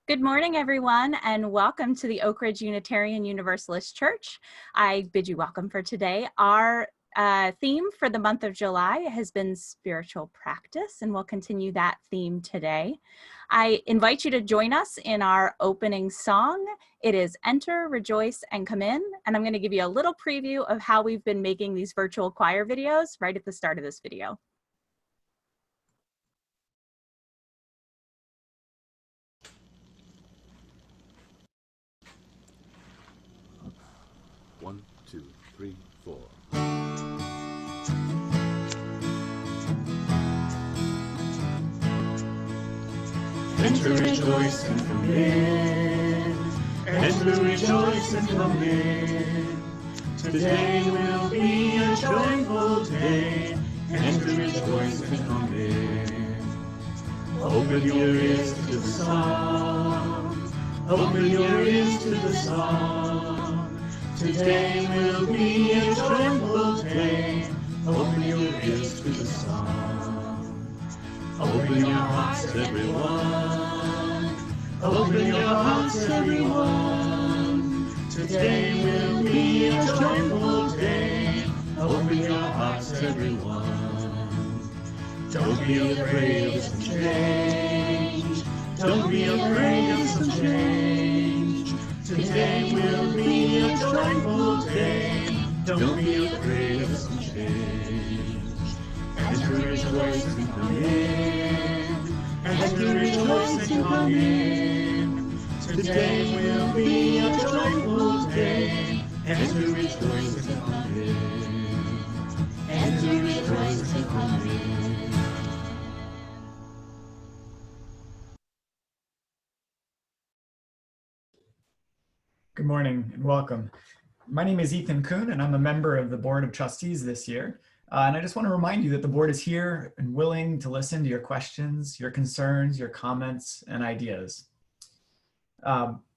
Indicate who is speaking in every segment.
Speaker 1: Good morning, everyone, and welcome to the Oak Ridge Unitarian Universalist Church. I bid you welcome for today. Our theme for the month of July has been spiritual practice, and we'll continue that theme today. I invite you to join us in our opening song. It is Enter, Rejoice, and Come In, and I'm going to give you a little preview of how we've been making these virtual choir videos right at the start of this video.
Speaker 2: One, two, three, four.
Speaker 3: Enter, rejoice, and come in. Enter, rejoice, and come in. Today will be a joyful day. Enter, rejoice, and come in. Open your ears to the song. Open your ears to the song. Today will be a joyful day. Open your ears to the song. Open your hearts, everyone. Open your hearts, everyone. Today will be a joyful day. Open your hearts, everyone. Don't be afraid of some change. Don't be afraid of some change. Today will be a joyful day. Don't be afraid of some change. Enter, rejoice, and come in. Enter, rejoice, and come in. Today will be a joyful day. Enter, rejoice, and come in. Enter, rejoice, and come in.
Speaker 4: Good morning and welcome. My name is Ethan Kuhn and I'm a member of the Board of Trustees this year. And I just want to remind you that the board is here and willing to listen to your questions, your concerns, your comments, and ideas.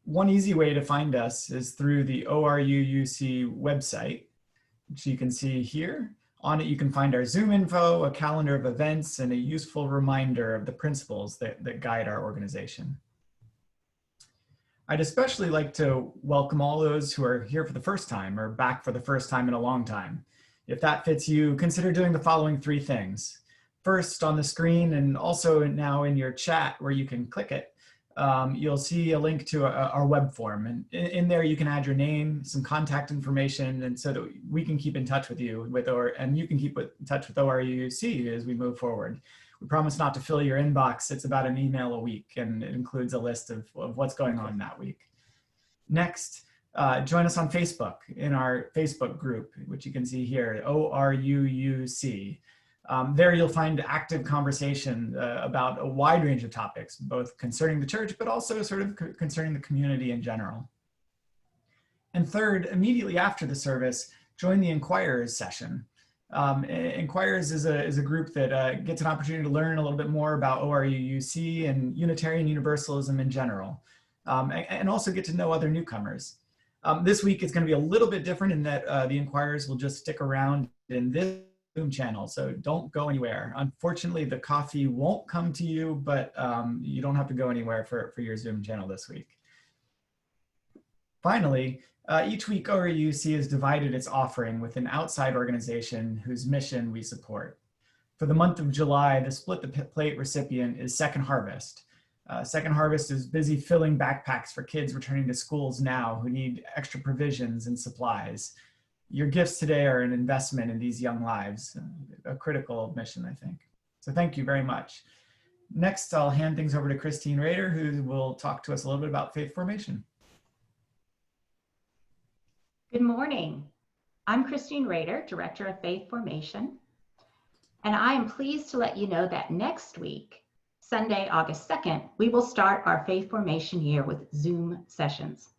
Speaker 4: One easy way to find us is through the ORUUC website, which you can see here. On it, you can find our Zoom info, a calendar of events, and a useful reminder of the principles that guide our organization. I'd especially like to welcome all those who are here for the first time or back for the first time in a long time. If that fits you, consider doing the following three things. First, on the screen and also now in your chat where you can click it, you'll see a link to our web form. And in there you can add your name, some contact information, and so that we can keep in touch with you and you can keep in touch with ORUUC as we move forward. We promise not to fill your inbox. It's about an email a week, and it includes a list of what's going on that week. Next, join us on Facebook in our Facebook group, which you can see here, ORUUC. There you'll find active conversation about a wide range of topics, both concerning the church, but also sort of concerning the community in general. And third, immediately after the service, join the Inquirers session. Inquirers is a group that gets an opportunity to learn a little bit more about ORUUC and Unitarian Universalism in general, and also get to know other newcomers. This week it's going to be a little bit different in that the Inquirers will just stick around in this Zoom channel, so don't go anywhere. Unfortunately, the coffee won't come to you, but you don't have to go anywhere for your Zoom channel this week. Finally, each week ORUUC has divided its offering with an outside organization whose mission we support. For the month of July, the Split the Plate recipient is Second Harvest. Second Harvest is busy filling backpacks for kids returning to schools now who need extra provisions and supplies. Your gifts today are an investment in these young lives, a critical mission, I think. So thank you very much. Next, I'll hand things over to Christine Rader, who will talk to us a little bit about faith formation.
Speaker 5: Good morning. I'm Christine Rader, Director of Faith Formation, and I am pleased to let you know that next week, Sunday, August 2nd, we will start our Faith Formation year with Zoom sessions.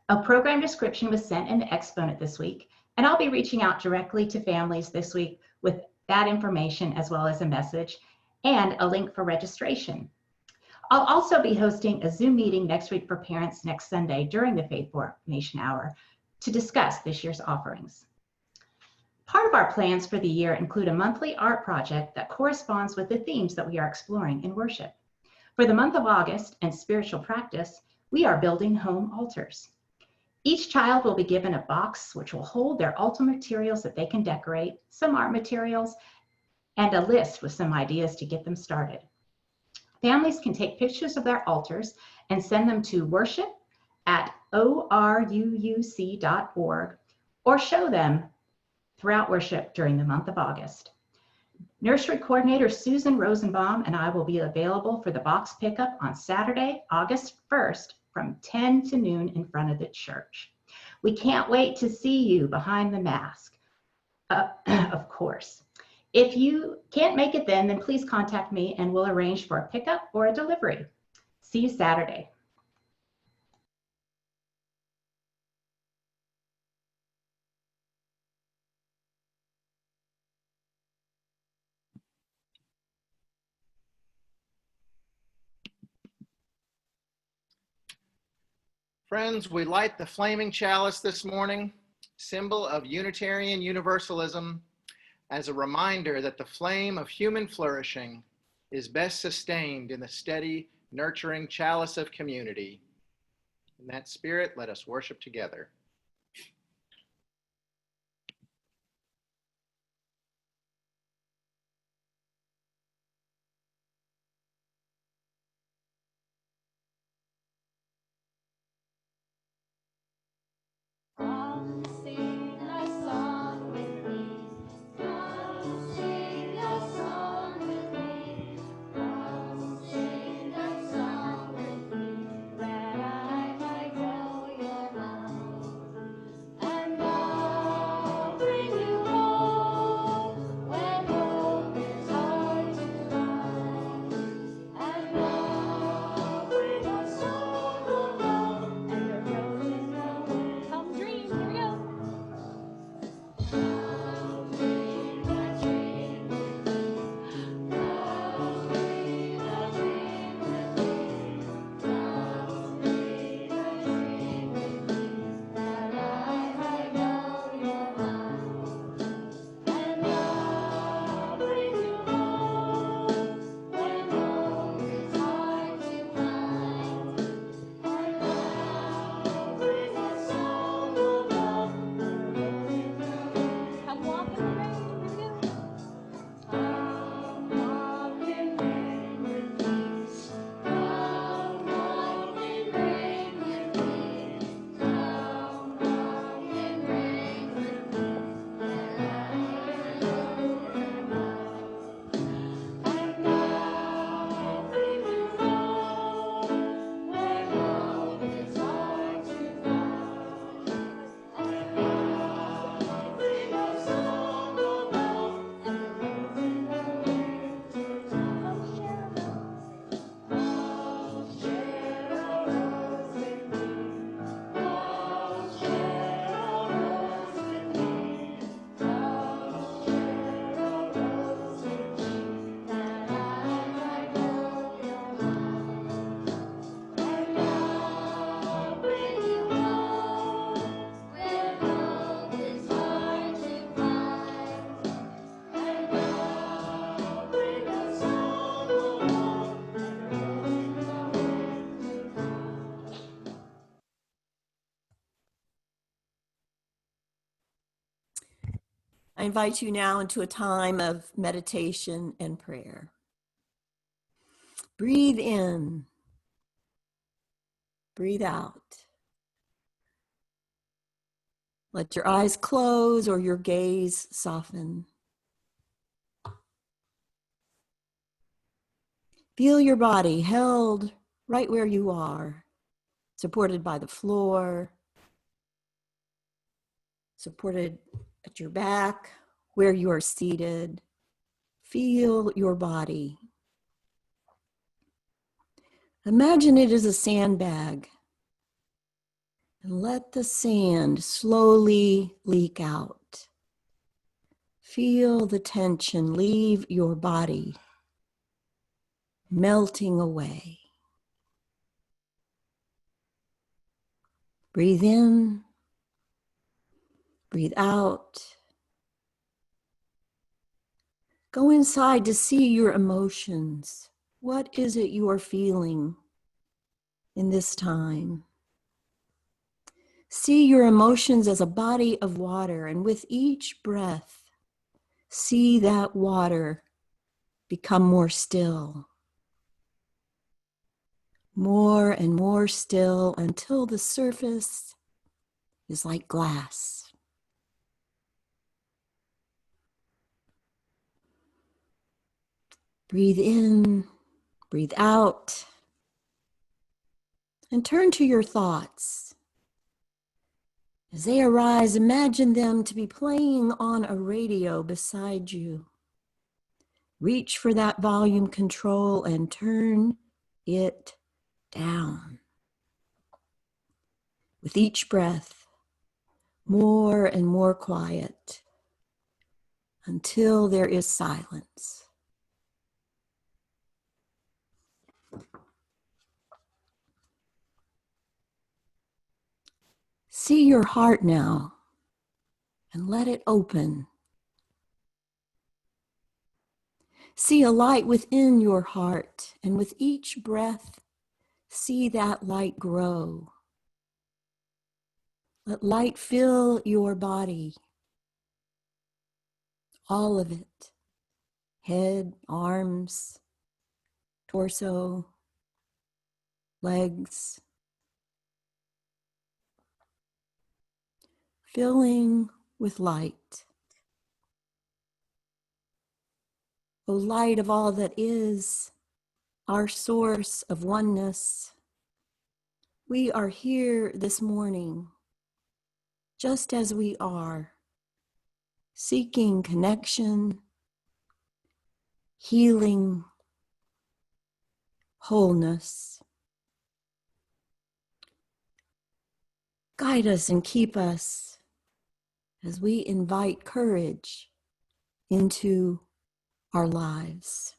Speaker 5: A program description was sent in the Exponent this week, and I'll be reaching out directly to families this week with that information as well as a message and a link for registration. I'll also be hosting a Zoom meeting next week for parents next Sunday during the Faith Formation Hour to discuss this year's offerings. Part of our plans for the year include a monthly art project that corresponds with the themes that we are exploring in worship. For the month of August and spiritual practice, we are building home altars. Each child will be given a box which will hold their altar materials that they can decorate, some art materials, and a list with some ideas to get them started. Families can take pictures of their altars and send them to worship@ORUUC.org or show them throughout worship during the month of August. Nursery coordinator Susan Rosenbaum and I will be available for the box pickup on Saturday, August 1st from 10 to noon in front of the church. We can't wait to see you behind the mask, of course. If you can't make it then please contact me and we'll arrange for a pickup or a delivery. See you Saturday.
Speaker 6: Friends, we light the flaming chalice this morning, symbol of Unitarian Universalism, as a reminder that the flame of human flourishing is best sustained in the steady, nurturing chalice of community. In that spirit, let us worship together.
Speaker 7: I invite you now into a time of meditation and prayer. Breathe in, breathe out. Let your eyes close or your gaze soften. Feel your body held right where you are, supported by the floor, supported at your back, where you are seated. Feel your body. Imagine it as a sandbag, and let the sand slowly leak out. Feel the tension leave your body, melting away. Breathe in, breathe out. Go inside to see your emotions What is it you are feeling in this time? See your emotions as a body of water, and with each breath, see that water become more still. More and more still until the surface is like glass. Breathe in, breathe out, and turn to your thoughts. As they arise, imagine them to be playing on a radio beside you. Reach for that volume control and turn it down. With each breath, more and more quiet until there is silence. See your heart now and let it open. See a light within your heart, and with each breath, see that light grow. Let light fill your body, all of it, head, arms, torso, legs, filling with light. O light of all that is, our source of oneness, we are here this morning, just as we are, seeking connection, healing, wholeness. Guide us and keep us as we invite courage into our lives,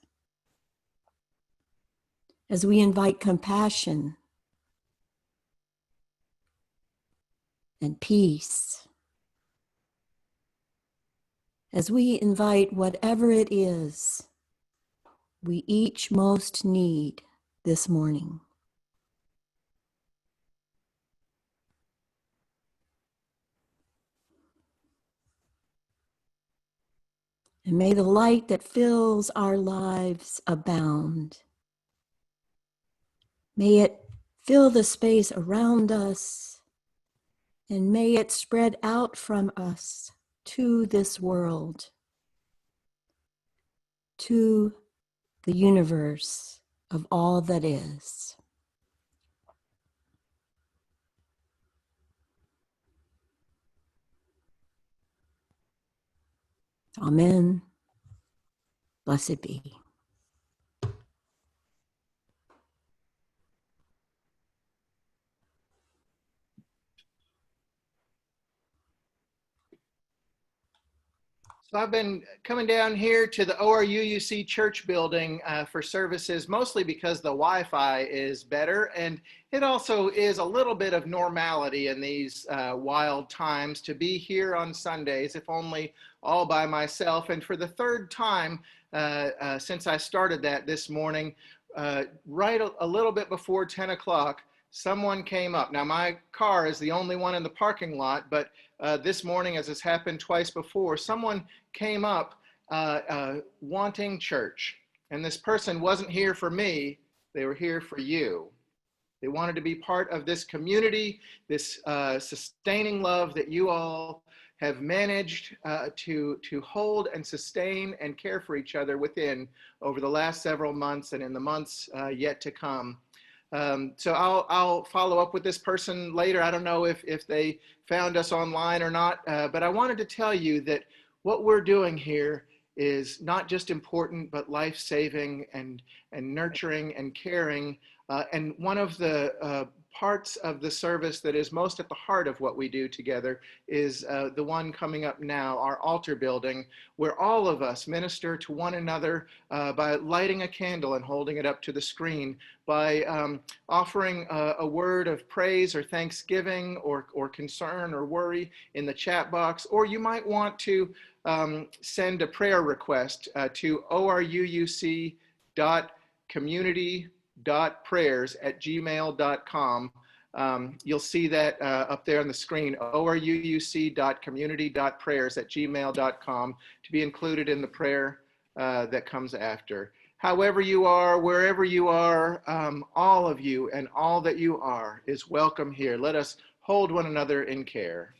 Speaker 7: as we invite compassion and peace, as we invite whatever it is we each most need this morning. And may the light that fills our lives abound. May it fill the space around us, and may it spread out from us to this world, to the universe of all that is. Amen. Blessed be.
Speaker 6: So I've been coming down here to the ORUUC church building for services, mostly because the Wi-Fi is better, and it also is a little bit of normality in these wild times to be here on Sundays, if only all by myself. And for the third time since I started that this morning, right a little bit before 10 o'clock, someone came up. Now, my car is the only one in the parking lot, but this morning, as has happened twice before, someone came up wanting church. And this person wasn't here for me, they were here for you. They wanted to be part of this community, this sustaining love that you all have managed to hold and sustain and care for each other within over the last several months and in the months yet to come. So I'll follow up with this person later. I don't know if they found us online or not, but I wanted to tell you that what we're doing here is not just important, but life-saving and nurturing and caring. And one of the parts of the service that is most at the heart of what we do together is the one coming up now, our altar building, where all of us minister to one another by lighting a candle and holding it up to the screen, by offering a word of praise or thanksgiving or concern or worry in the chat box, or you might want to send a prayer request to oruuc.org ORUUC.community.prayers@gmail.com. You'll see that up there on the screen, ORUUC.community.prayers@gmail.com, to be included in the prayer that comes after. However you are, wherever you are, all of you and all that you are is welcome here. Let us hold one another in care.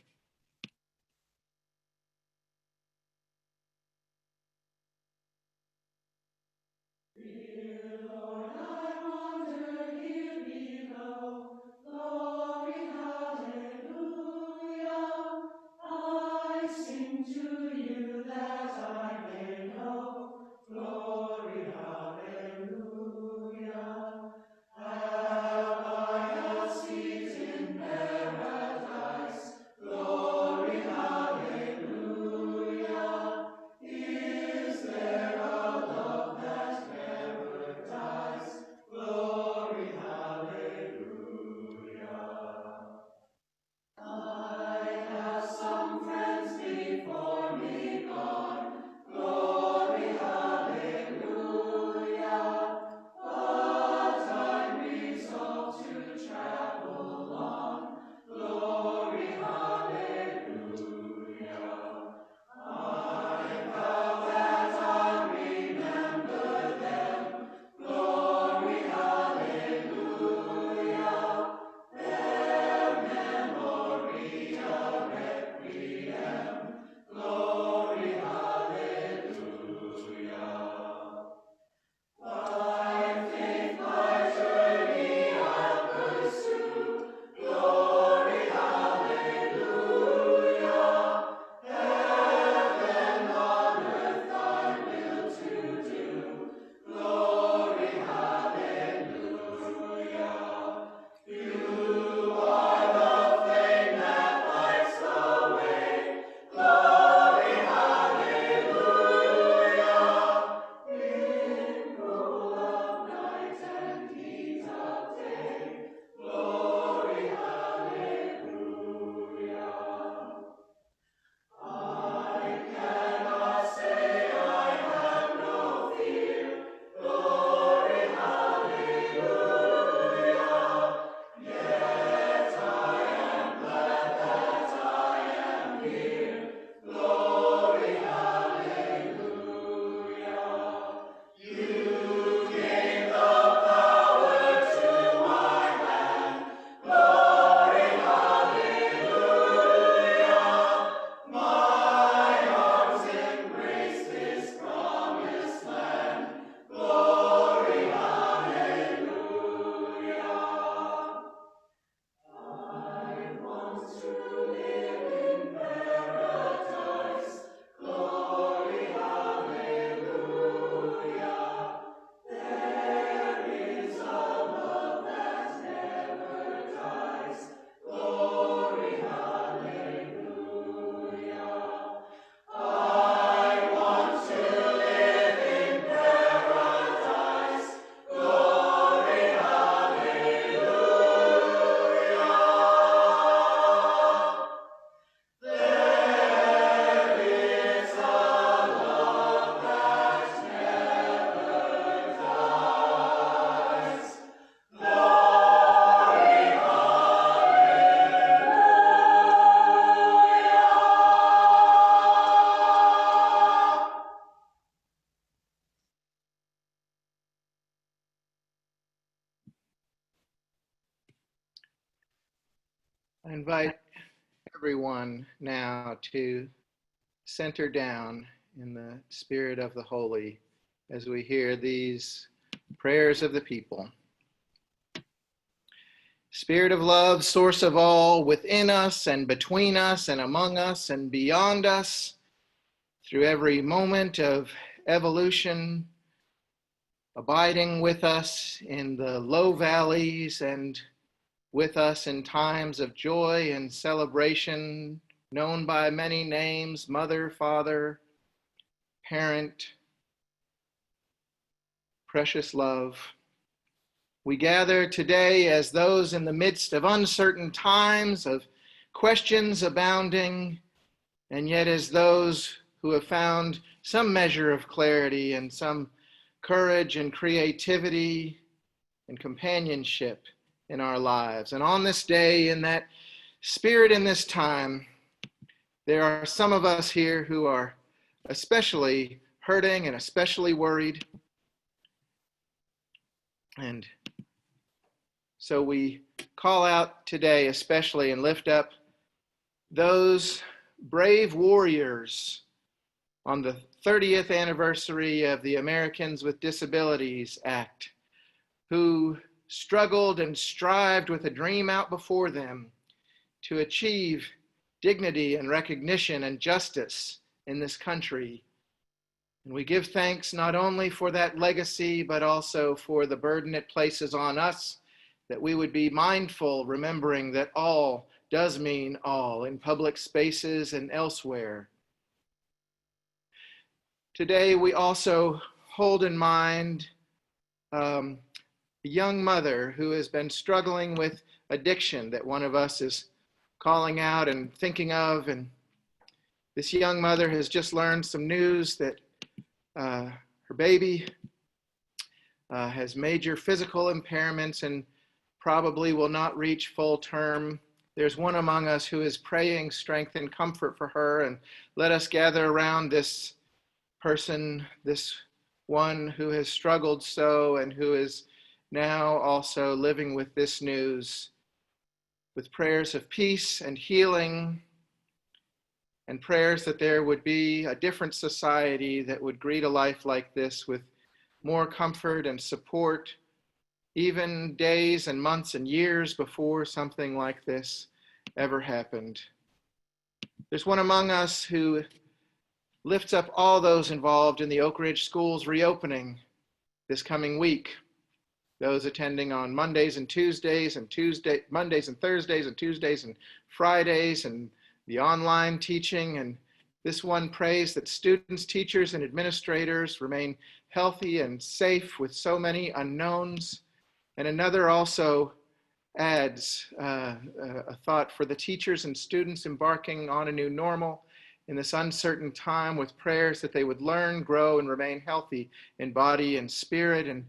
Speaker 6: I invite everyone now to center down in the spirit of the holy as we hear these prayers of the people. Spirit of love, source of all, within us and between us and among us and beyond us, through every moment of evolution, abiding with us in the low valleys and with us in times of joy and celebration, known by many names, mother, father, parent, precious love. We gather today as those in the midst of uncertain times, of questions abounding, and yet as those who have found some measure of clarity and some courage and creativity and companionship in our lives. And on this day, in that spirit, in this time, there are some of us here who are especially hurting and especially worried. And so we call out today especially and lift up those brave warriors on the 30th anniversary of the Americans with Disabilities Act, who struggled and strived with a dream out before them to achieve dignity and recognition and justice in this country. And we give thanks not only for that legacy, but also for the burden it places on us, that we would be mindful, remembering that all does mean all in public spaces and elsewhere. Today, we also hold in mind a young mother who has been struggling with addiction that one of us is calling out and thinking of. And this young mother has just learned some news that her baby has major physical impairments and probably will not reach full term. There's one among us who is praying strength and comfort for her, and let us gather around this person, this one who has struggled so and who is now also living with this news, with prayers of peace and healing, and prayers that there would be a different society that would greet a life like this with more comfort and support, even days and months and years before something like this ever happened. There's one among us who lifts up all those involved in the Oak Ridge schools reopening this coming week. Those attending on Mondays and Tuesdays, and Mondays and Thursdays, and Tuesdays and Fridays, and the online teaching. And this one prays that students, teachers, and administrators remain healthy and safe with so many unknowns. And another also adds a thought for the teachers and students embarking on a new normal in this uncertain time, with prayers that they would learn, grow, and remain healthy in body and spirit. And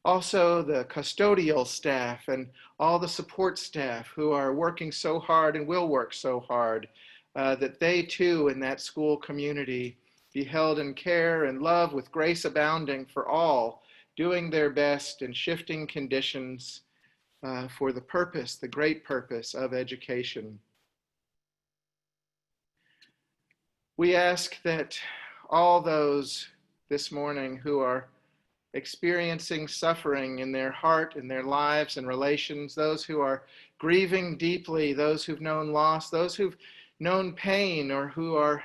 Speaker 6: also the custodial staff and all the support staff who are working so hard and will work so hard, that they too in that school community be held in care and love with grace abounding for all, doing their best in shifting conditions for the purpose, the great purpose of education. We ask that all those this morning who are experiencing suffering in their heart, in their lives and relations, those who are grieving deeply, those who've known loss, those who've known pain, or who are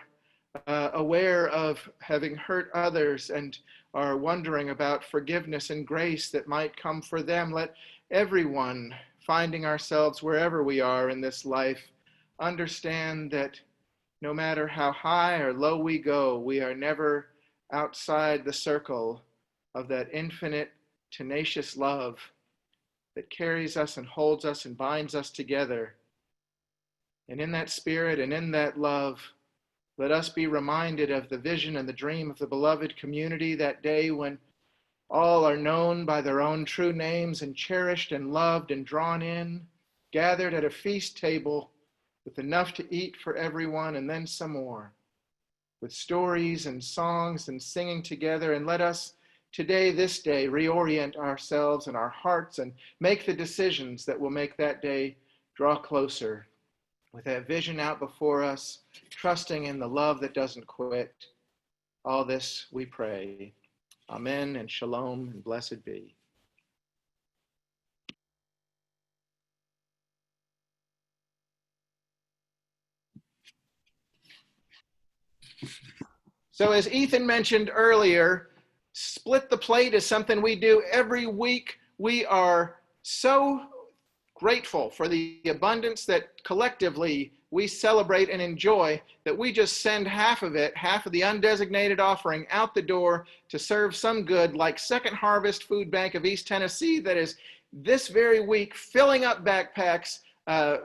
Speaker 6: aware of having hurt others and are wondering about forgiveness and grace that might come for them. Let everyone finding ourselves wherever we are in this life understand that no matter how high or low we go, we are never outside the circle of that infinite, tenacious love that carries us and holds us and binds us together. And in that spirit and in that love, let us be reminded of the vision and the dream of the beloved community, that day when all are known by their own true names and cherished and loved and drawn in, gathered at a feast table with enough to eat for everyone and then some more, with stories and songs and singing together. And let us today, this day, reorient ourselves and our hearts and make the decisions that will make that day draw closer, with that vision out before us, trusting in the love that doesn't quit. All this we pray. Amen and shalom and blessed be. So as Ethan mentioned earlier, split the plate is something we do every week. We are so grateful for the abundance that collectively we celebrate and enjoy, that we just send half of it, half of the undesignated offering, out the door to serve some good, like Second Harvest Food Bank of East Tennessee, that is this very week filling up backpacks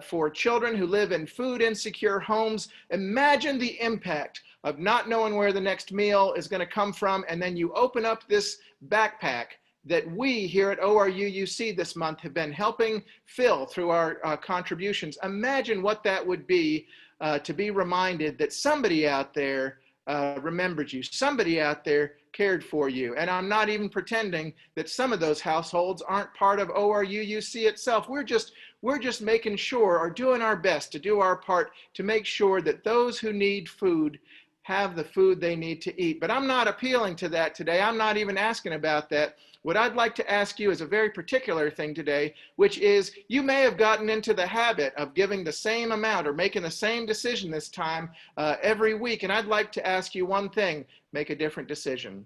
Speaker 6: for children who live in food insecure homes. Imagine the impact of not knowing where the next meal is going to come from, and then you open up this backpack that we here at ORUUC this month have been helping fill through our contributions. Imagine what that would be to be reminded that somebody out there remembered you, somebody out there cared for you. And I'm not even pretending that some of those households aren't part of ORUUC itself. We're just making sure, or doing our best to do our part to make sure that those who need food have the food they need to eat. But I'm not appealing to that today. I'm not even asking about that. What I'd like to ask you is a very particular thing today, which is you may have gotten into the habit of giving the same amount or making the same decision this time every week. And I'd like to ask you one thing: make a different decision.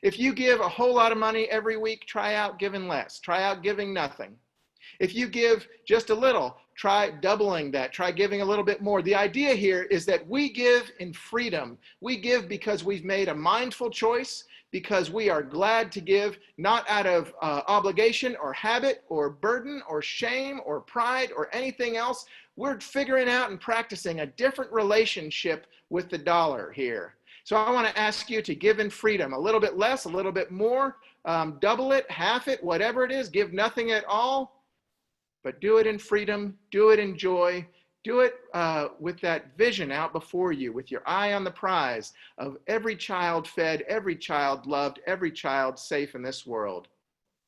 Speaker 6: If you give a whole lot of money every week, try out giving less. Try out giving nothing. If you give just a little, try doubling that. Try giving a little bit more. The idea here is that we give in freedom. We give because we've made a mindful choice, because we are glad to give, not out of obligation or habit or burden or shame or pride or anything else. We're figuring out and practicing a different relationship with the dollar here. So I want to ask you to give in freedom, a little bit less, a little bit more, double it, half it, whatever it is, give nothing at all. But do it in freedom, do it in joy, do it with that vision out before you, with your eye on the prize of every child fed, every child loved, every child safe in this world.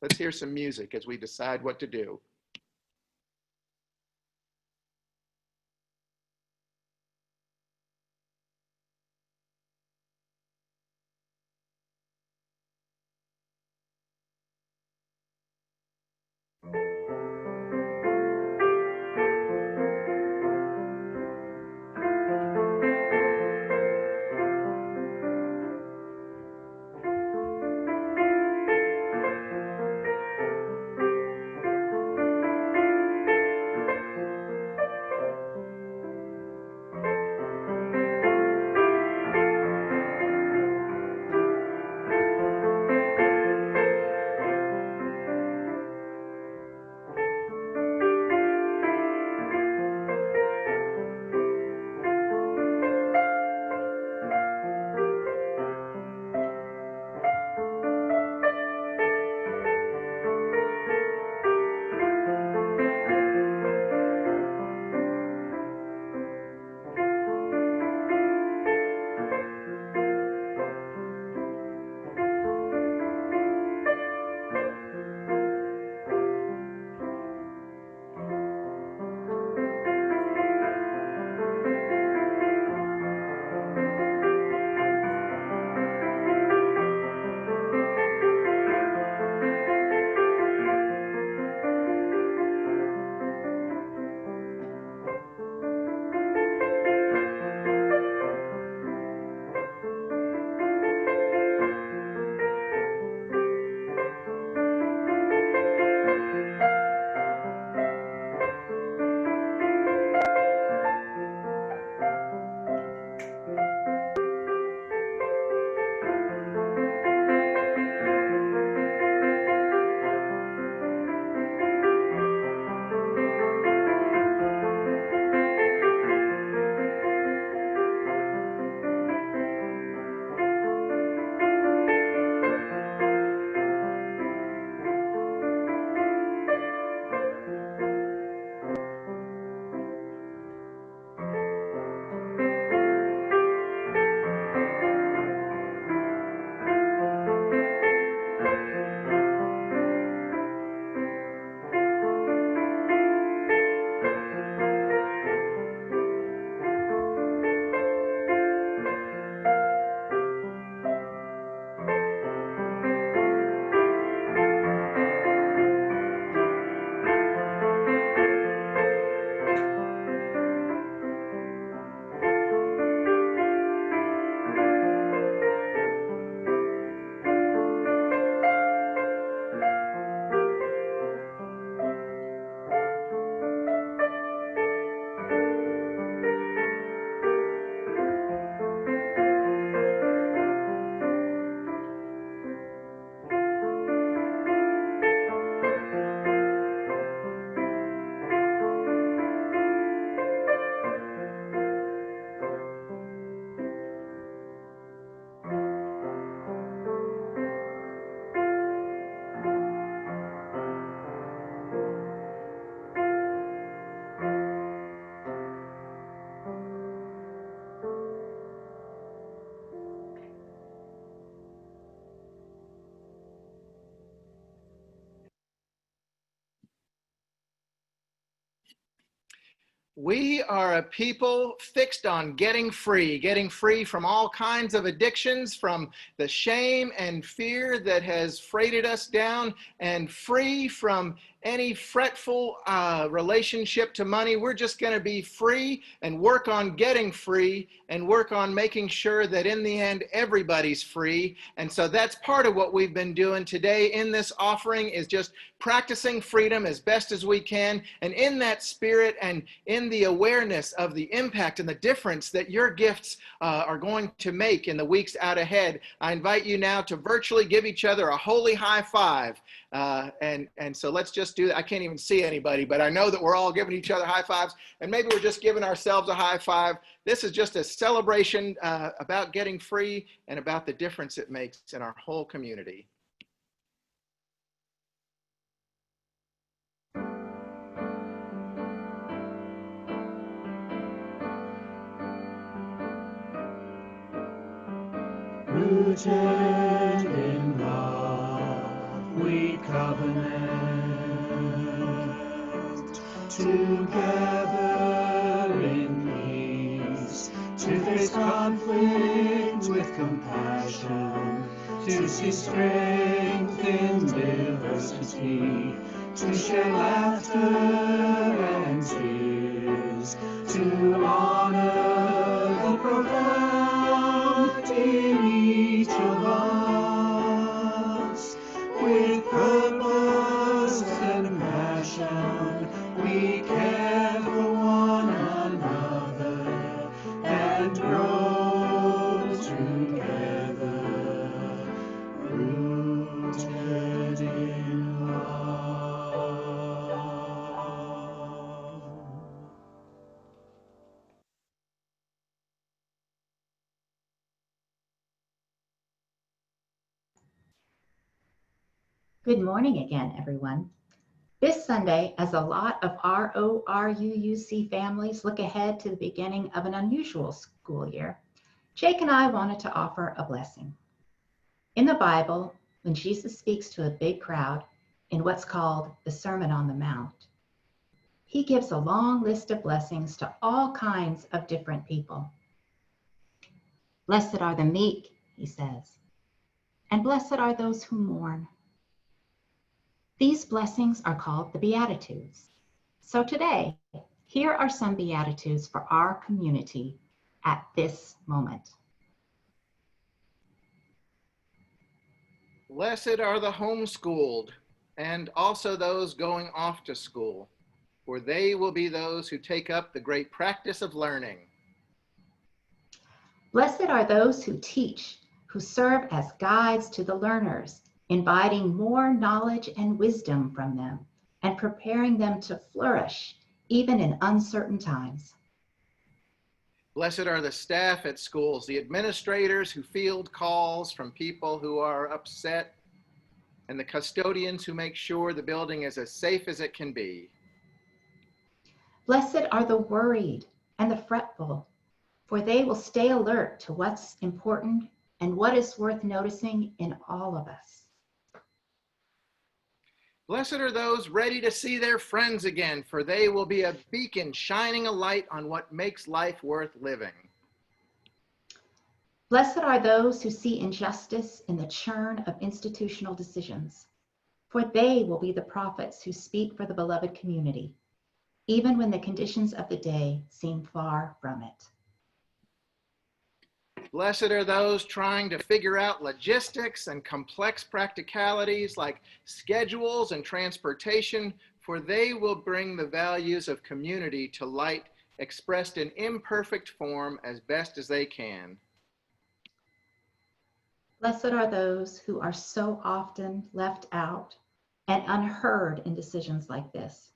Speaker 6: Let's hear some music as we decide what to do. We are a people fixed on getting free from all kinds of addictions, from the shame and fear that has freighted us down, and free from any fretful relationship to money. We're just going to be free and work on getting free and work on making sure that in the end, everybody's free. And so that's part of what we've been doing today in this offering, is just practicing freedom as best as we can. And in that spirit and in the awareness of the impact and the difference that your gifts are going to make in the weeks out ahead, I invite you now to virtually give each other a holy high five. And so let's just do that. I can't even see anybody, but I know that we're all giving each other high fives, and maybe we're just giving ourselves a high five. This is just a celebration about getting free and about the difference it makes in our whole community.
Speaker 3: Rooted in love, we covenant, together in peace, to face conflict with compassion, to see strength in diversity, to share laughter and tears, to honor the profound in each of us. With purpose and passion, we care for one another and grow together, rooted in love.
Speaker 5: Good morning again, everyone. This Sunday, as a lot of RORUUC families look ahead to the beginning of an unusual school year, Jake and I wanted to offer a blessing. In the Bible, when Jesus speaks to a big crowd in what's called the Sermon on the Mount, he gives a long list of blessings to all kinds of different people. Blessed are the meek, he says, and blessed are those who mourn. These blessings are called the Beatitudes. So today, here are some Beatitudes for our community at this moment.
Speaker 6: Blessed are the homeschooled, and also those going off to school, for they will be those who take up the great practice of learning.
Speaker 5: Blessed are those who teach, who serve as guides to the learners, inviting more knowledge and wisdom from them, and preparing them to flourish even in uncertain times.
Speaker 6: Blessed are the staff at schools, the administrators who field calls from people who are upset, and the custodians who make sure the building is as safe as it can be.
Speaker 5: Blessed are the worried and the fretful, for they will stay alert to what's important and what is worth noticing in all of us.
Speaker 6: Blessed are those ready to see their friends again, for they will be a beacon shining a light on what makes life worth living.
Speaker 5: Blessed are those who see injustice in the churn of institutional decisions, for they will be the prophets who speak for the beloved community, even when the conditions of the day seem far from it.
Speaker 6: Blessed are those trying to figure out logistics and complex practicalities like schedules and transportation, for they will bring the values of community to light, expressed in imperfect form as best as they can.
Speaker 5: Blessed are those who are so often left out and unheard in decisions like this,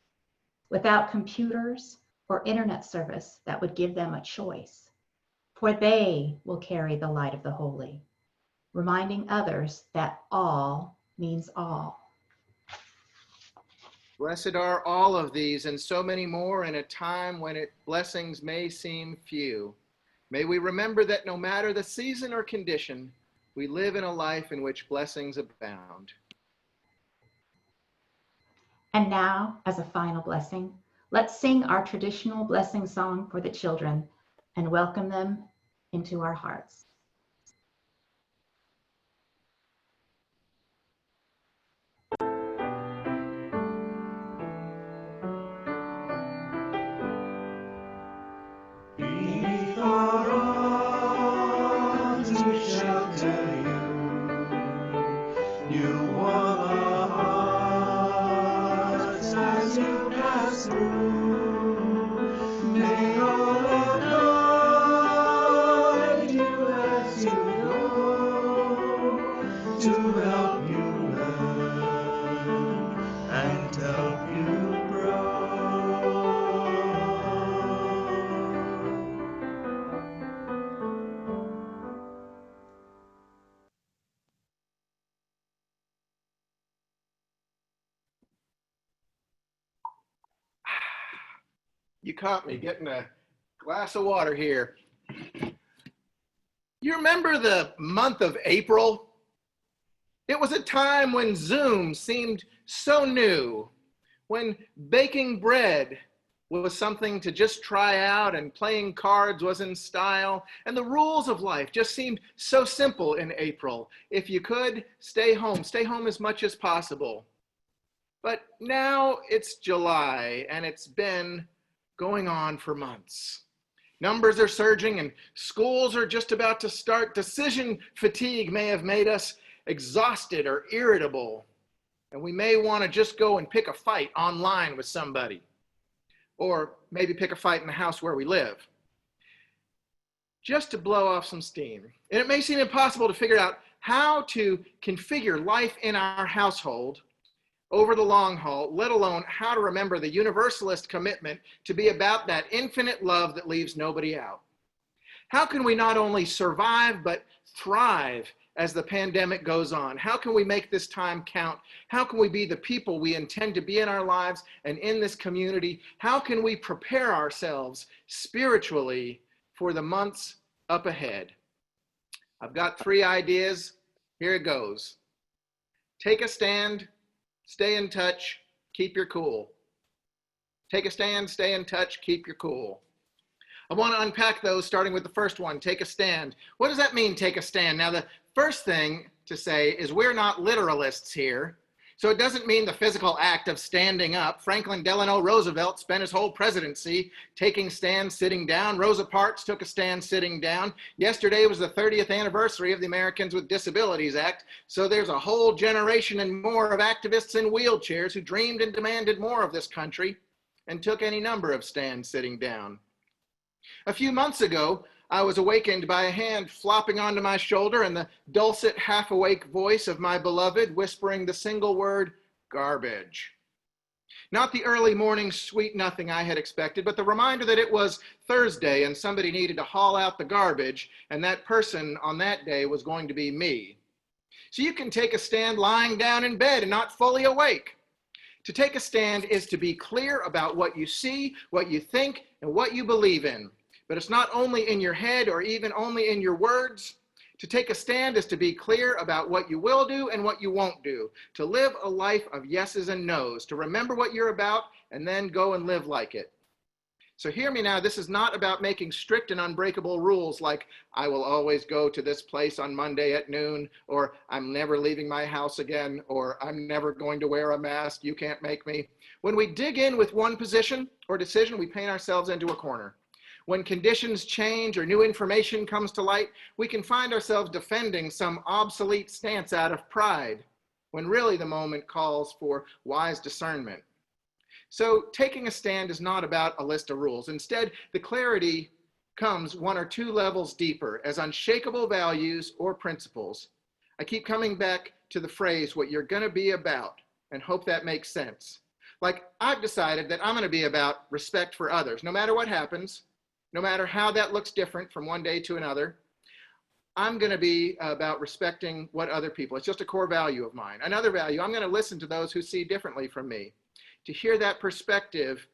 Speaker 5: without computers or internet service that would give them a choice. For they will carry the light of the holy, reminding others that all means all.
Speaker 6: Blessed are all of these and so many more in a time when blessings may seem few. May we remember that no matter the season or condition, we live in a life in which blessings abound.
Speaker 5: And now, as a final blessing, Let's sing our traditional blessing song for the children and welcome them into our hearts.
Speaker 3: Beneath our arms we shelter you. You warm our hearts as you pass through. May our Lord guide you as you go, to help you learn and help you grow.
Speaker 6: You caught me getting a glass of water here. You remember the month of April? It was a time when Zoom seemed so new, when baking bread was something to just try out and playing cards was in style, and the rules of life just seemed so simple in April. If you could, stay home as much as possible. But now it's July, and it's been going on for months. Numbers are surging and schools are just about to start. Decision fatigue may have made us exhausted or irritable, and we may want to just go and pick a fight online with somebody, or maybe pick a fight in the house where we live, just to blow off some steam. And it may seem impossible to figure out how to configure life in our household over the long haul, let alone how to remember the Universalist commitment to be about that infinite love that leaves nobody out. How can we not only survive, but thrive as the pandemic goes on? How can we make this time count? How can we be the people we intend to be in our lives and in this community? How can we prepare ourselves spiritually for the months up ahead? I've got 3 ideas. Here it goes. Take a stand. Stay in touch, keep your cool. Take a stand, stay in touch, keep your cool. I want to unpack those, starting with the first one, take a stand. What does that mean, take a stand? Now, the first thing to say is we're not literalists here. So it doesn't mean the physical act of standing up. Franklin Delano Roosevelt spent his whole presidency taking stands, sitting down. Rosa Parks took a stand sitting down. Yesterday was the 30th anniversary of the Americans with Disabilities Act. So there's a whole generation and more of activists in wheelchairs who dreamed and demanded more of this country and took any number of stands sitting down. A few months ago, I was awakened by a hand flopping onto my shoulder and the dulcet, half-awake voice of my beloved whispering the single word, garbage. Not the early morning sweet nothing I had expected, but the reminder that it was Thursday and somebody needed to haul out the garbage, and that person on that day was going to be me. So you can take a stand lying down in bed and not fully awake. To take a stand is to be clear about what you see, what you think, and what you believe in. But it's not only in your head or even only in your words. To take a stand is to be clear about what you will do and what you won't do. To live a life of yeses and nos. To remember what you're about and then go and live like it. So hear me now, this is not about making strict and unbreakable rules like I will always go to this place on Monday at noon, or I'm never leaving my house again, or I'm never going to wear a mask, you can't make me. When we dig in with one position or decision, we paint ourselves into a corner. When conditions change or new information comes to light, we can find ourselves defending some obsolete stance out of pride, when really the moment calls for wise discernment. So taking a stand is not about a list of rules. Instead, the clarity comes 1 or 2 levels deeper as unshakable values or principles. I keep coming back to the phrase, what you're gonna be about, and hope that makes sense. Like, I've decided that I'm gonna be about respect for others, no matter what happens, no matter how that looks different from one day to another. I'm going to be about respecting what other people, it's just a core value of mine. Another value, I'm going to listen to those who see differently from me. To hear that perspective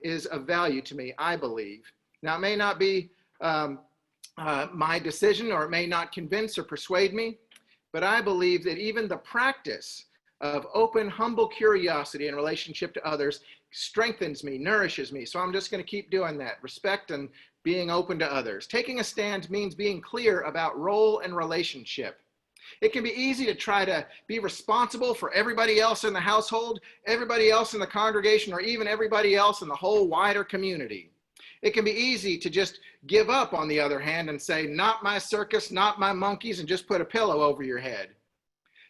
Speaker 6: is of value to me, I believe. Now, it may not be my decision, or it may not convince or persuade me, but I believe that even the practice of open, humble curiosity in relationship to others strengthens me, nourishes me. So I'm just going to keep doing that. Respect and being open to others. Taking a stand means being clear about role and relationship. It can be easy to try to be responsible for everybody else in the household, everybody else in the congregation, or even everybody else in the whole wider community. It can be easy to just give up, on the other hand, and say, not my circus, not my monkeys, and just put a pillow over your head.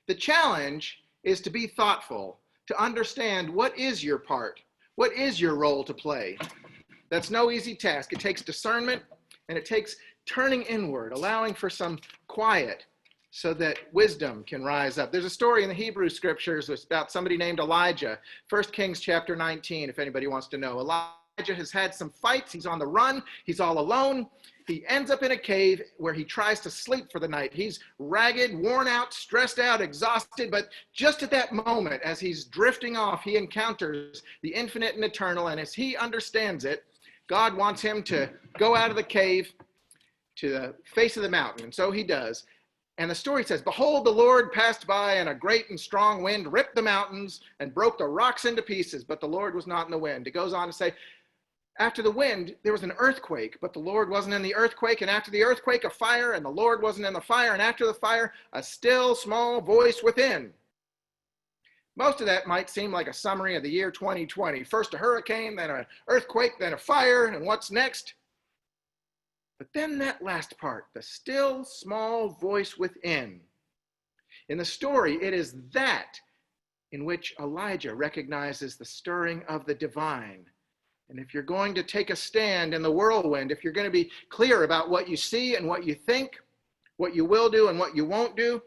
Speaker 6: The challenge is to be thoughtful, to understand what is your part, what is your role to play. That's no easy task. It takes discernment, and it takes turning inward, allowing for some quiet so that wisdom can rise up. There's a story in the Hebrew scriptures about somebody named Elijah, 1 Kings chapter 19, if anybody wants to know. Elijah has had some fights. He's on the run. He's all alone. He ends up in a cave where he tries to sleep for the night. He's ragged, worn out, stressed out, exhausted, but just at that moment, as he's drifting off, he encounters the infinite and eternal, and as he understands it, God wants him to go out of the cave to the face of the mountain, and so he does. And the story says, behold, the Lord passed by, and a great and strong wind ripped the mountains and broke the rocks into pieces, but the Lord was not in the wind. It goes on to say, after the wind, there was an earthquake, but the Lord wasn't in the earthquake. And after the earthquake, a fire, and the Lord wasn't in the fire. And after the fire, a still small voice within. Most of that might seem like a summary of the year 2020. First a hurricane, then an earthquake, then a fire, and what's next? But then that last part, the still small voice within. In the story, it is that in which Elijah recognizes the stirring of the divine. And if you're going to take a stand in the whirlwind, if you're going to be clear about what you see and what you think, what you will do and what you won't do,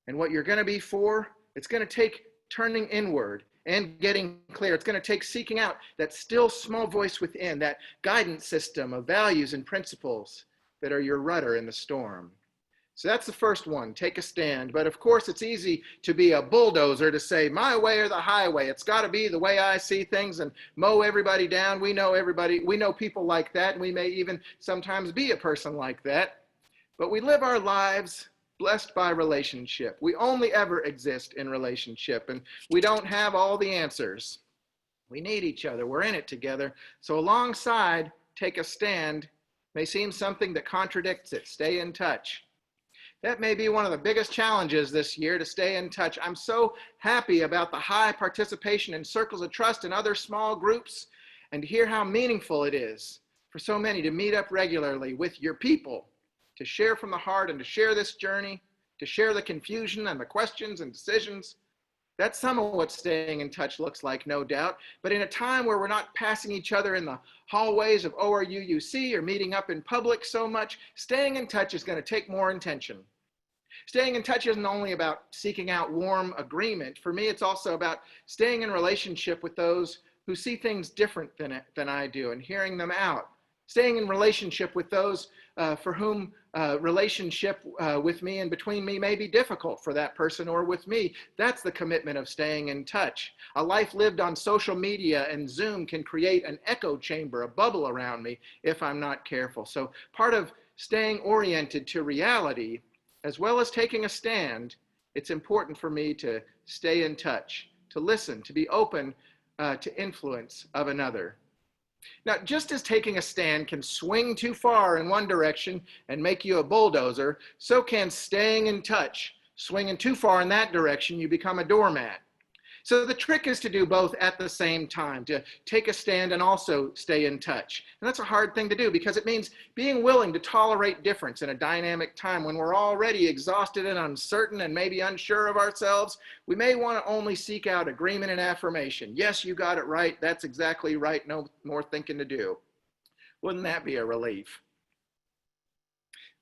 Speaker 6: and what you're going to be for, it's going to take turning inward and getting clear. It's going to take seeking out that still small voice within, that guidance system of values and principles that are your rudder in the storm. So that's the first one, take a stand. But of course, it's easy to be a bulldozer, to say my way or the highway. It's got to be the way I see things and mow everybody down. We know everybody, we know people like that, and we may even sometimes be a person like that. But we live our lives blessed by relationship. We only ever exist in relationship, and we don't have all the answers. We need each other. We're in it together. So alongside, take a stand may seem something that contradicts it. Stay in touch. That may be one of the biggest challenges this year, to stay in touch. I'm so happy about the high participation in circles of trust and other small groups, and to hear how meaningful it is for so many to meet up regularly with your people, to share from the heart and to share this journey, to share the confusion and the questions and decisions. That's some of what staying in touch looks like, no doubt. But in a time where we're not passing each other in the hallways of ORUUC or meeting up in public so much, staying in touch is going to take more intention. Staying in touch isn't only about seeking out warm agreement. For me, it's also about staying in relationship with those who see things different than I do, and hearing them out. Staying in relationship with those for whom relationship with me and between me may be difficult for that person or with me. That's the commitment of staying in touch. A life lived on social media and Zoom can create an echo chamber, a bubble around me, if I'm not careful. So part of staying oriented to reality, as well as taking a stand, it's important for me to stay in touch, to listen, to be open to influence of another. Now, just as taking a stand can swing too far in one direction and make you a bulldozer, so can staying in touch. Swinging too far in that direction, you become a doormat. So the trick is to do both at the same time, to take a stand and also stay in touch. And that's a hard thing to do, because it means being willing to tolerate difference in a dynamic time when we're already exhausted and uncertain and maybe unsure of ourselves. We may want to only seek out agreement and affirmation. Yes, you got it right. That's exactly right. No more thinking to do. Wouldn't that be a relief?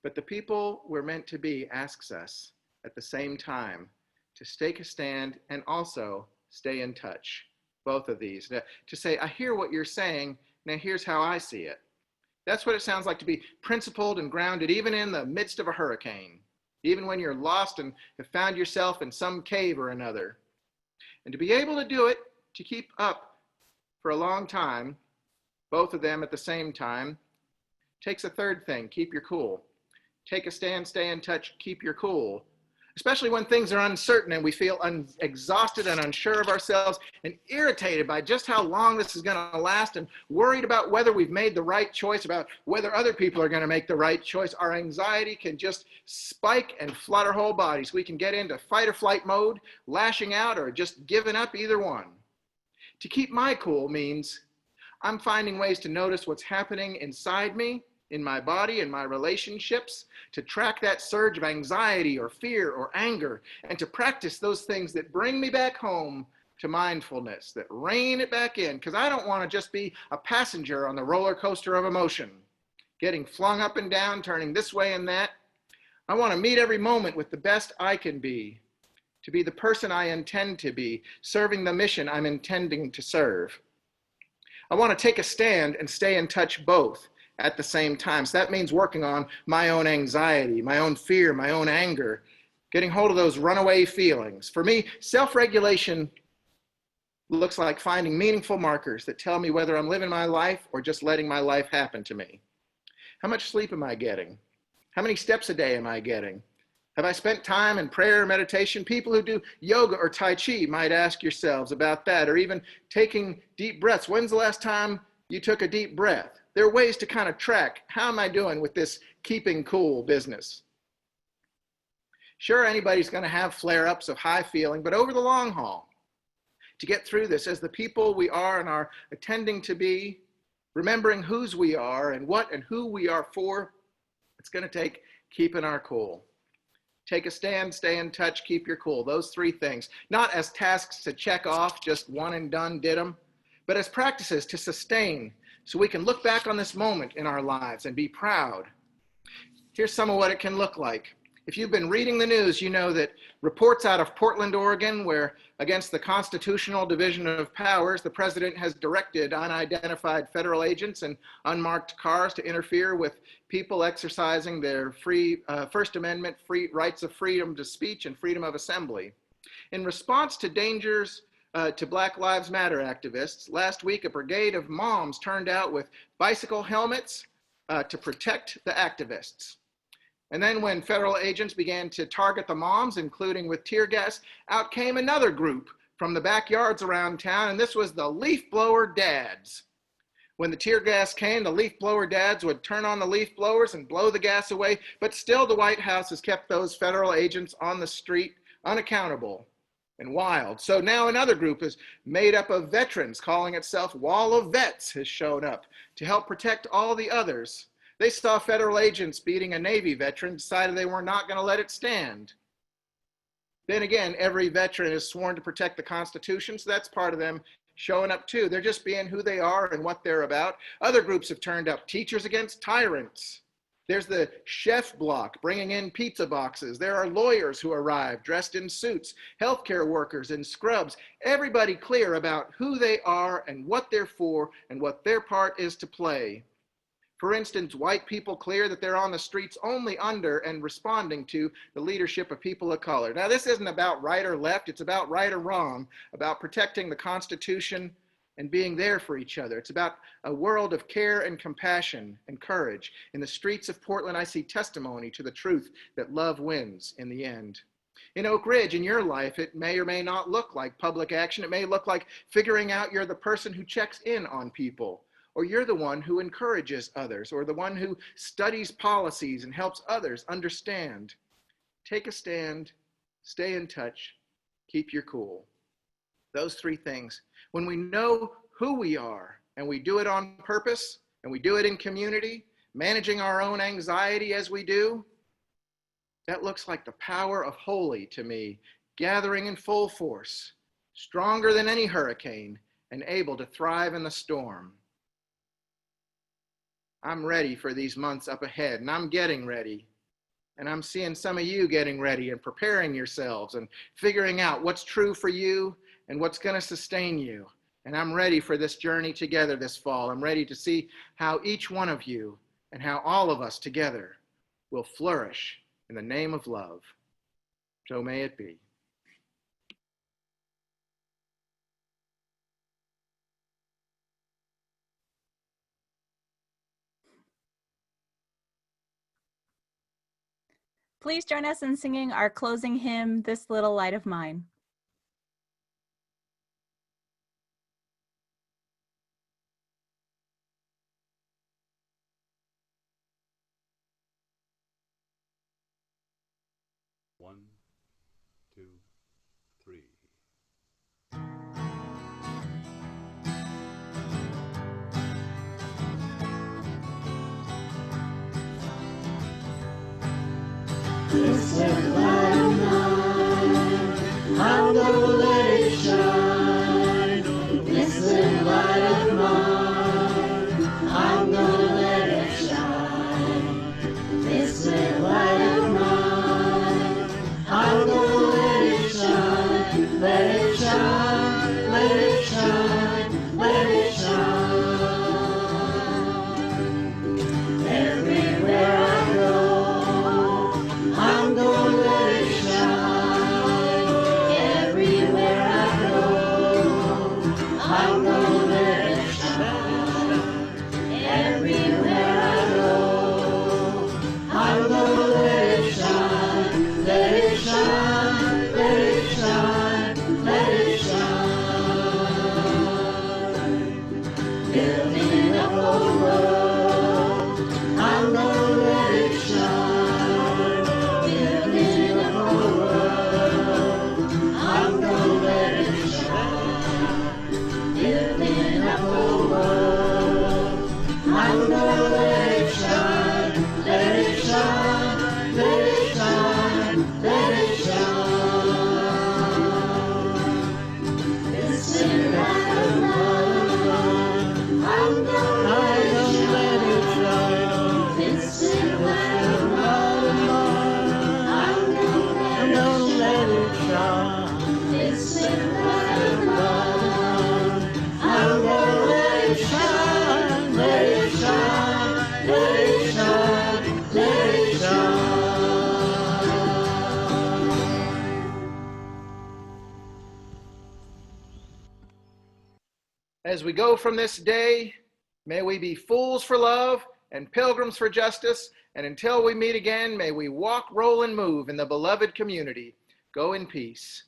Speaker 6: But the people we're meant to be asks us at the same time to take a stand and also stay in touch. Both of these. To say, I hear what you're saying, now here's how I see it. That's what it sounds like to be principled and grounded, even in the midst of a hurricane, even when you're lost and have found yourself in some cave or another. And to be able to do it, to keep up for a long time, both of them at the same time, takes a third thing: keep your cool. Take a stand, stay in touch, keep your cool. especially when things are uncertain and we feel exhausted and unsure of ourselves and irritated by just how long this is going to last and worried about whether we've made the right choice, about whether other people are going to make the right choice. Our anxiety can just spike and flood our whole bodies. We can get into fight or flight mode, lashing out, or just giving up, either one. To keep my cool means I'm finding ways to notice what's happening inside me, in my body, in my relationships, to track that surge of anxiety or fear or anger, and to practice those things that bring me back home to mindfulness, that rein it back in, because I don't want to just be a passenger on the roller coaster of emotion, getting flung up and down, turning this way and that. I want to meet every moment with the best I can be, to be the person I intend to be, serving the mission I'm intending to serve. I want to take a stand and stay in touch both at the same time. So that means working on my own anxiety, my own fear, my own anger, getting hold of those runaway feelings. For me, self-regulation looks like finding meaningful markers that tell me whether I'm living my life or just letting my life happen to me. How much sleep am I getting? How many steps a day am I getting? Have I spent time in prayer or meditation? People who do yoga or Tai Chi might ask yourselves about that, or even taking deep breaths. When's the last time you took a deep breath? There are ways to kind of track, how am I doing with this keeping cool business? Sure, anybody's going to have flare-ups of high feeling, but over the long haul, to get through this as the people we are and are attending to be, remembering whose we are and what and who we are for, it's going to take keeping our cool. Take a stand, stay in touch, keep your cool. Those three things, not as tasks to check off, just one and done, did them, but as practices to sustain, so we can look back on this moment in our lives and be proud. Here's some of what it can look like. If you've been reading the news, you know that reports out of Portland, Oregon, where against the constitutional division of powers, the president has directed unidentified federal agents and unmarked cars to interfere with people exercising their First Amendment rights of freedom to speech and freedom of assembly. In response to dangers to Black Lives Matter activists, last week a brigade of moms turned out with bicycle helmets to protect the activists. And then when federal agents began to target the moms, including with tear gas, out came another group from the backyards around town, and this was the leaf blower dads. When the tear gas came, the leaf blower dads would turn on the leaf blowers and blow the gas away, but still the White House has kept those federal agents on the street unaccountable and wild. So now another group is made up of veterans, calling itself Wall of Vets, has shown up to help protect all the others. They saw federal agents beating a Navy veteran, decided they were not going to let it stand. Then again, every veteran is sworn to protect the Constitution, so that's part of them showing up too. They're just being who they are and what they're about. Other groups have turned up, Teachers Against Tyrants. There's the chef block bringing in pizza boxes. There are lawyers who arrive dressed in suits, healthcare workers in scrubs, everybody clear about who they are and what they're for and what their part is to play. For instance, white people clear that they're on the streets only under and responding to the leadership of people of color. Now, this isn't about right or left, it's about right or wrong, about protecting the Constitution and being there for each other. It's about a world of care and compassion and courage. In the streets of Portland, I see testimony to the truth that love wins in the end. In Oak Ridge, in your life, it may or may not look like public action. It may look like figuring out you're the person who checks in on people, or you're the one who encourages others, or the one who studies policies and helps others understand. Take a stand, stay in touch, keep your cool. Those three things. When we know who we are and we do it on purpose and we do it in community, managing our own anxiety as we do, that looks like the power of holy to me, gathering in full force, stronger than any hurricane and able to thrive in the storm. I'm ready for these months up ahead, and I'm getting ready. And I'm seeing some of you getting ready and preparing yourselves and figuring out what's true for you and what's going to sustain you. And I'm ready for this journey together this fall. I'm ready to see how each one of you and how all of us together will flourish in the name of love. So may it be.
Speaker 1: Please join us in singing our closing hymn, This Little Light of Mine.
Speaker 2: One, two, three.
Speaker 3: This little light of mine, I'm gonna let it shine. This little light of mine, I'm gonna let it shine. This little light of mine, I'm gonna let it shine. Let it shine, let it shine, let it shine. Everywhere I go, I'm gonna let it shine. Everywhere I go, I'm gonna let it shine. Everywhere I go, I'm gonna let it shine. Let it shine, let it shine, let it shine. Building up a world, I'm gonna let it shine. Building up a world, I'm gonna let it shine. Building up a world, I'm gonna let it shine. Let it shine, let it shine, let it shine. This little light of mine, I'm gonna let it shine. This little light of mine, I'm gonna let it shine. This little light of mine, I'm gonna let it shine. Let it shine, let it shine, let it shine.
Speaker 6: As we go from this day, may we be fools for love and pilgrims for justice. And until we meet again, may we walk, roll, and move in the beloved community. Go in peace.